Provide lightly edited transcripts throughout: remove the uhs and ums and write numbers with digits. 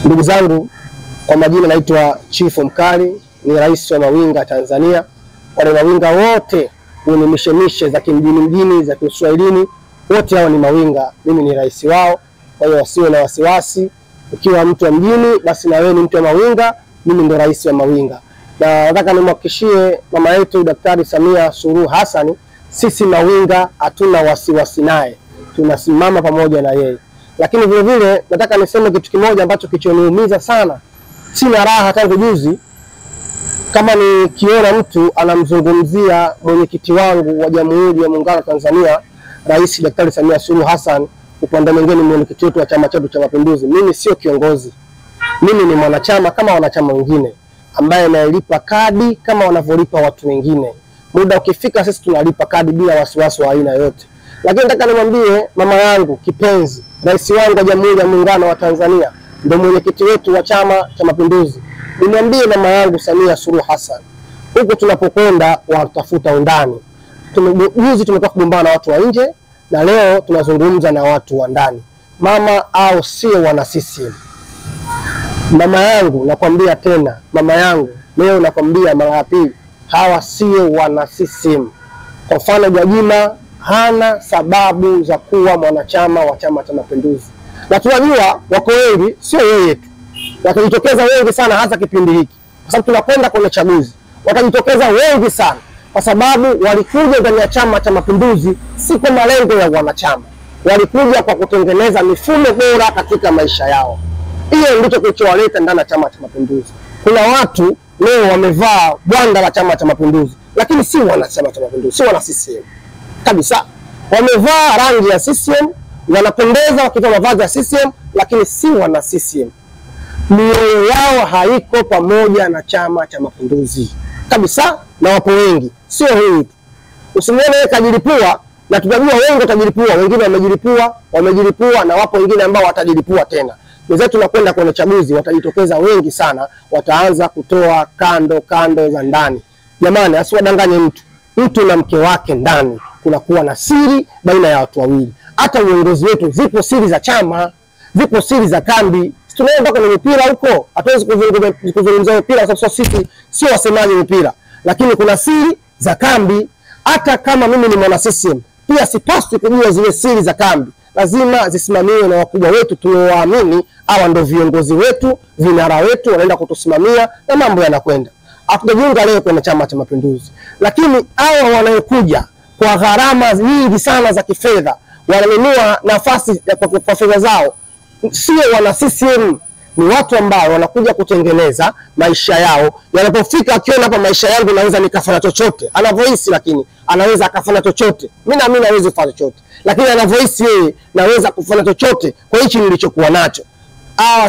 Ndugu zangu, kwa majina naitwa Chief Mkali, ni rais wa mawinga Tanzania. Wale mawinga wote wenye mishemishe za kimjini za Kiswahilini, wote hao ni mawinga, mimi ni rais wao. Kwa hiyo wasiwe na wasiwasi, ukiwa mtu wa mjini basi na wewe ni mtu wa mawinga, mimi ndo rais wa mawinga. Na nataka nimhakikishie mama yetu Daktari Samia Suluhu Hassan, sisi mawinga hatuna wasiwasi naye, tunasimama pamoja na yeye. Lakini vile vile nataka niseme kitu kimoja ambacho kichoniumiza sana. Sina raha tangu juzi kama nikiona mtu anamzungumzia mwenyekiti wangu wa Jamhuri ya Muungano wa Tanzania, Rais Daktari Samia Suluhu Hassan, upande mwingine mwenyekiti wetu wa chama chetu cha Mapinduzi. Mimi sio kiongozi. Mimi ni mwanachama kama wanachama wengine ambaye analipa kadi kama wanavyolipa watu wengine. Muda ukifika sisi tunalipa kadi bila wasiwasi wa aina yote. Lakini nataka nimwambie mama yangu kipenzi, rais wangu wa Jamhuri ya Muungano wa Tanzania, ndio mwenyekiti wetu wa chama cha Mapinduzi. Nimwambie mama yangu Samia Suluhu Hassan, huko tunapokwenda watafuta undani. Juzi tumetoka kugombana na watu wa nje na leo tunazungumza na watu wa ndani. Mama au sio wana CCM. Mama yangu nakwambia tena, mama yangu leo nakwambia mara ya pili, hawa sio wana CCM. Kwa mfano Gwajima hana sababu za kuwa mwanachama wa chama cha Mapinduzi. Na tunajua wako wengi, sio yeye tu. Watajitokeza wengi sana hasa kipindi hiki. Kwa sababu tunakwenda kwenye chaguzi. Watajitokeza wengi sana kwa sababu walikuja ndani ya chama cha Mapinduzi si kwa malengo ya wanachama. Walikuja kwa kutengeneza mifumo bora katika maisha yao. Hiyo ndicho kilichowaleta ndani ya chama cha Mapinduzi. Kuna watu leo wamevaa bwanda la chama cha Mapinduzi, lakini si wana chama cha Mapinduzi, si wana CCM. Kabisa. Wamevaa rangi ya CCM, wanapendeza wakivaa mavazi ya CCM, lakini si wana CCM. Mioyo yao haiko pamoja na chama cha Mapinduzi. Kabisa, na wapo wengi. Sio huyu tu. Usimwone yeye kajilipua, na tunajua wengi watajilipua, wengine wamejilipua na wapo wengine ambao watajilipua tena. Mzee tunakwenda kwenye chaguzi, watajitokeza wengi sana, wataanza kutoa kando za ndani. Jamani, asiwadanganye mtu. Mtu na mke wake ndani kunakuwa na siri baina ya watu wawili. Hata uongozi wetu zipo siri za chama, zipo siri za kambi. Tunaenda kwenye mpira huko, hatuwezi kuzungumza mpira kwa sababu sisi sio wasemaji mpira, lakini kuna siri za kambi. Hata kama mimi ni mwana CCM, pia sipaswi kujua zile siri za kambi. Lazima zisimamiwe na wakubwa wetu tunaowaamini, hawa ndio viongozi wetu, vinara wetu, wanaenda kutusimamia na mambo yanakwenda. Hatujajiunga leo kwenye chama cha Mapinduzi, lakini hawa wanaokuja kwa gharama nyingi sana za kifedha, wananunua nafasi kwa fedha zao, sio wana CCM. Ni watu ambao wanakuja kutengeneza maisha yao. Yanapofika akiona hapa maisha yangu naweza nikafanya chochote, anavohisi, lakini anaweza akafanya chochote. Mimi naamini hawezi kufanya chochote, lakini anavohisi yeye naweza kufanya chochote kwa hichi nilichokuwa nacho.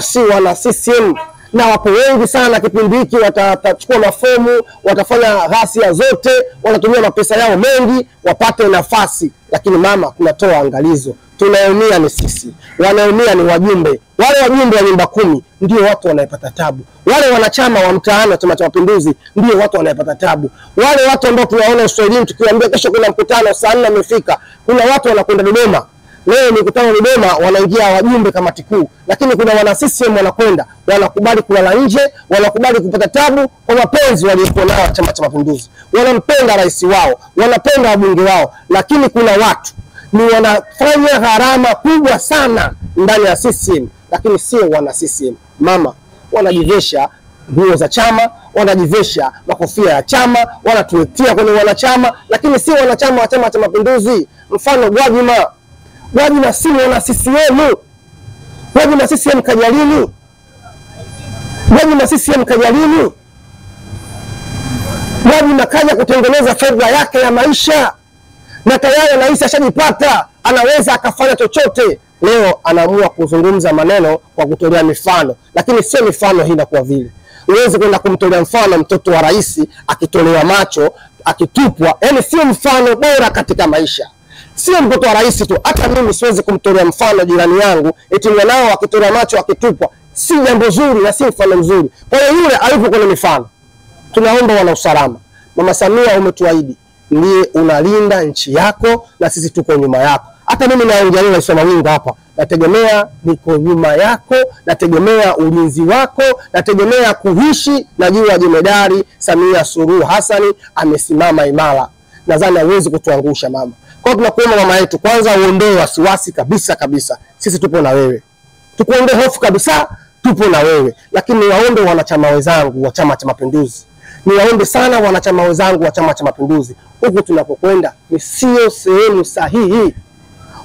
Si wana CCM. Na wapo wengi sana kipindi hiki watachukua mafomu, watafanya ghasia zote, wanatumia mapesa yao mengi wapate nafasi. Lakini mama, tunatoa angalizo. Tunaumia ni sisi, wanaumia ni wajumbe. Wale wajumbe wa nyumba 10 ndio watu wanayepata tabu. Wale wanachama wa mtaani wa Chama cha Mapinduzi ndio watu wanayepata tabu. Wale watu ambao tunaona Uswahilini tukiwaambia kesho kuna mkutano saa 4 umefika, kuna watu wanakwenda Dodoma. Leo mikutano Dodoma wanaingia wajumbe kamati kuu, lakini kuna wana CCM wanakwenda, wanakubali kulala nje, wanakubali kupata tabu kwa mapenzi waliokuwa nao Chama cha Mapinduzi. Wanampenda rais wao, wanapenda wabunge wao, lakini kuna watu ni wanafanya gharama kubwa sana ndani ya CCM, lakini sio wana CCM. Mama, wanajivesha nguo za chama, wanajivesha makofia ya chama, wanatuletea kwenye wanachama, lakini sio wanachama wa Chama cha Mapinduzi. Mfano Gwajima si wana CCM. Gwajima CCM kajalini. Gwajima CCM kajalini. Gwajima kaja kutengeneza fedha yake ya maisha. Na tayari rais ashajipata, anaweza akafanya chochote. Leo anaamua kuzungumza maneno kwa kutolea mifano, lakini sio mifano hii inakuwa vile. Uweze kwenda kumtolea mfano mtoto wa rais akitolewa macho, akitupwa, yani sio mfano bora katika maisha. Sio mtoto wa rais tu, hata mimi siwezi kumtolea mfano jirani yangu eti mwanao akitolewa macho akitupwa. Si jambo zuri na si mfano mzuri. Kwa hiyo yule alipo kwenye mifano. Tunaomba wana usalama. Mama Samia, umetuahidi ndiye unalinda nchi yako na sisi tuko nyuma yako. Hata mimi naongea leo nasema winga hapa. nategemea niko nyuma yako, nategemea ulinzi wako, nategemea kuishi. Najua Jemedari Samia Suluhu Hassan amesimama imara. Nadhani hawezi kutuangusha mama. Kwa hiyo tunakuomba mama yetu, kwanza uondoe wasiwasi kabisa. Sisi tupo na wewe. Tukuondoe hofu kabisa, tupo na wewe. Lakini niwaombe wanachama wenzangu wa Chama cha Mapinduzi. Niwaombe sana wanachama wenzangu wa Chama cha Mapinduzi. Huku tunapokwenda ni sio sehemu sahihi.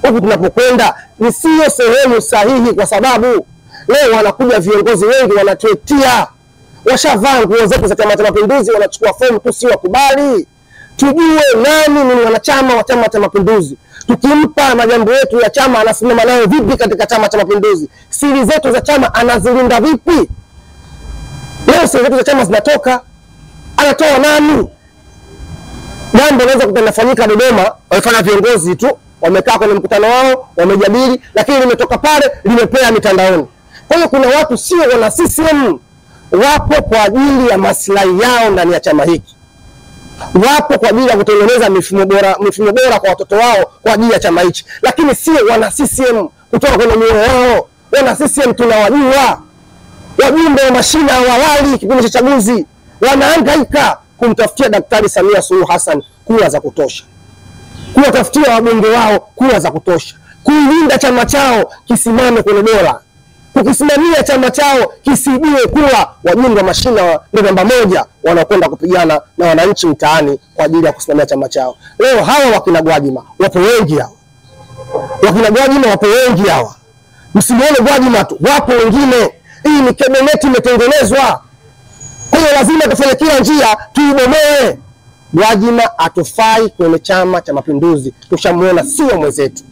Huku tunapokwenda ni sio sehemu sahihi, kwa sababu leo wanakuja viongozi wengi wanatuetia. Washavaa nguo zetu za Chama cha Mapinduzi, wanachukua fomu tu, si wakubali. Tujue nani ni wanachama wa Chama cha Mapinduzi. Tukimpa majambo yetu ya chama anasimama nayo vipi katika Chama cha Mapinduzi? Siri zetu za chama anazilinda vipi? Leo siri zetu za chama zinatoka, anatoa nani? Jambo linaweza kutafanyika Dodoma, wamefanya viongozi tu, wamekaa kwenye mkutano wao, wamejadili, lakini limetoka pale limepea mitandaoni. Kwa hiyo kuna watu sio wana CCM, wapo kwa ajili ya maslahi yao ndani ya chama hiki. Wapo kwa ajili ya kutengeneza mifumo bora kwa watoto wao kwa ajili ya chama hichi, lakini sio wana CCM kutoka kwenye mioyo yao. Wana CCM tunawajua. Wajumbe wa mashina hawalali kipindi cha chaguzi, wanahangaika kumtafutia Daktari Samia Suluhu Hassan kura za kutosha, kuwatafutia wabunge wao kura za kutosha, kuilinda chama chao kisimame kwenye dola, kukisimamia chama chao kisibiwe kura. Wajumbe wa mashina ndio namba moja wanakwenda kupigana na wananchi mtaani kwa ajili ya kusimamia chama chao. Leo hawa wakina Gwajima wapo wengi hawa. Wakina Gwajima wapo wengi hawa. Msimuone Gwajima tu, wapo wengine. Hii ni kabineti imetengenezwa. Kwa hiyo lazima tufanye kila njia tuibomoe. Gwajima atufai kwenye Chama cha Mapinduzi. Tushamuona sio mwenzetu.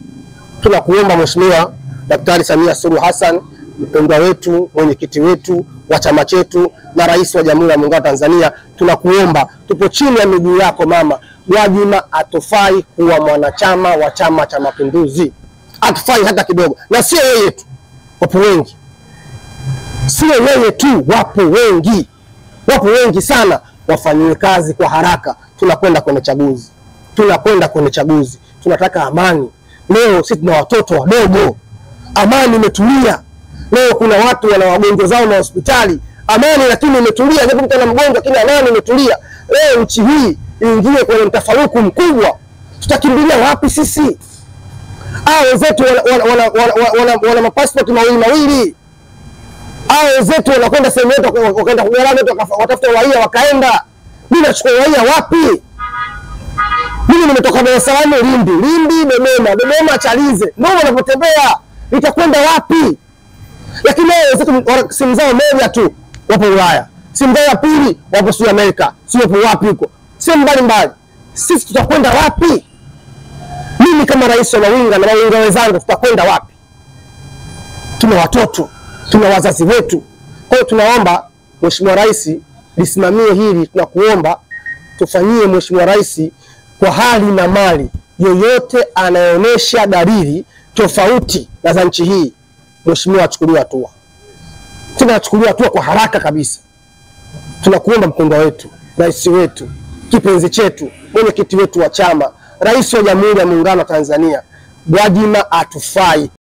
Tunakuomba Mheshimiwa Daktari Samia Suluhu Hassan, mpendwa wetu, mwenyekiti wetu wa chama chetu na rais wa Jamhuri ya Muungano wa Tanzania, tunakuomba, tupo chini ya miguu yako mama. Gwajima atufai kuwa mwanachama wa Chama cha Mapinduzi. Atufai hata kidogo. Na sio yeye tu, wapo wengi. Sio yeye tu, wapo wengi. Wapo wengi sana. Wafanyiwe kazi kwa haraka. Tunakwenda kwenye chaguzi. Tunataka amani. Leo sisi tuna watoto wadogo. Amani imetulia. Leo kuna watu wana wagonjwa zao na hospitali. Amani lakini imetulia. Japo mtu ana mgonjwa lakini amani imetulia. Leo nchi hii iingie kwenye mtafaruku mkubwa. Tutakimbilia wapi sisi? Wenzetu wana mapasipoti mawili. Wenzetu wanakwenda sehemu yetu, wakaenda kugarana, watafuta uraia wakaenda. Mimi nachukua uraia wapi? Mimi nimetoka Dar es Salaam, Lindi, Dodoma, Chalize. Ndio wanapotembea. Nitakwenda wapi? Lakini wenzetu simu zao moja tu wapo Ulaya. Simu zao ya pili wapo South America. Sio wapi huko. Simu mbali. Sisi tutakwenda wapi? Mimi kama rais wa Mawinga na Mawinga wenzangu tutakwenda wapi? Tuna watoto, tuna wazazi wetu. Kwa hiyo tunaomba Mheshimiwa Rais lisimamie hili. Tunakuomba tufanyie Mheshimiwa Rais kwa hali na mali. Yoyote anaonyesha dalili tofauti na za nchi hii, Mheshimiwa achukuliwe hatua. Tunachukuliwa hatua kwa haraka kabisa. Tunakuomba mpendwa wetu, rais wetu, kipenzi chetu, mwenyekiti wetu wa chama, rais wa Jamhuri ya Muungano wa Tanzania, Gwajima atufai.